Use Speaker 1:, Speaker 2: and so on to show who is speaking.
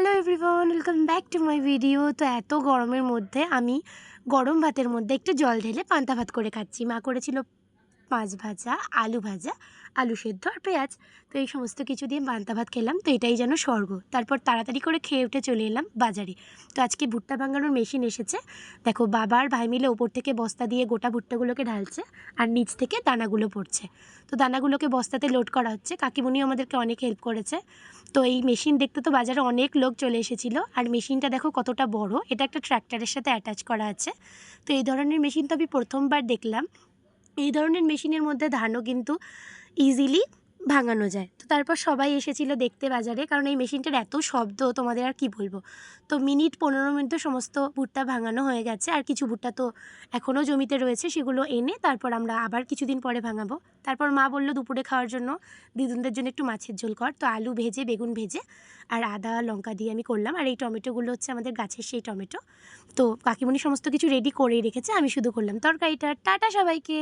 Speaker 1: Hello everyone, welcome back to my video. তো এত গরমের মধ্যে আমি গরম ভাতের মধ্যে একটু জল ঢেলে পান্তা ভাত করে খাচ্ছি। মা করেছিল মাছ ভাজা, আলু ভাজা, আলু সেদ্ধ আর পেঁয়াজ। তো এই সমস্ত কিছু দিয়ে পান্তা ভাত খেলাম, তো এটাই যেন স্বর্গ। তারপর তাড়াতাড়ি করে খেয়ে উঠে চলে এলাম বাজারে। তো আজকে ভুট্টা ভাঙানোর মেশিন এসেছে। দেখো, বাবা আর ভাই মিলে ওপর থেকে বস্তা দিয়ে গোটা ভুট্টাগুলোকে ঢালছে আর নিচ থেকে দানাগুলো পড়ছে। তো দানাগুলোকে বস্তাতে লোড করা হচ্ছে। কাকিমুনিও আমাদেরকে অনেক হেল্প করেছে। তো এই মেশিন দেখতে তো বাজারে অনেক লোক চলে এসেছিলো। আর মেশিনটা দেখো কতটা বড়, এটা একটা ট্র্যাক্টরের সাথে অ্যাটাচ করা আছে। তো এই ধরনের মেশিন তো আমি প্রথমবার দেখলাম। এই ধরনের মেশিনের মধ্যে ধানও কিন্তু ইজিলি ভাঙানো যায়। তো তারপর সবাই এসেছিলো দেখতে বাজারে, কারণ এই মেশিনটার এত শব্দ তোমাদের আর কি বলবো। তো মিনিট 15 মধ্যে সমস্ত ভুট্টা ভাঙানো হয়ে গেছে, আর কিছু ভুট্টা তো এখনও জমিতে রয়েছে, সেগুলো এনে তারপর আমরা আবার কিছুদিন পরে ভাঙাবো। তারপর মা বললো দুপুরে খাওয়ার জন্য দিদুনদের জন্য একটু মাছের ঝোল কর। তো আলু ভেজে, বেগুন ভেজে আর আদা লঙ্কা দিয়ে আমি করলাম। আর এই টমেটোগুলো হচ্ছে আমাদের গাছের সেই টমেটো। তো কাকিমণি সমস্ত কিছু রেডি করেই রেখেছে, আমি শুধু করলাম তরকারিটা। টাটা সবাইকে।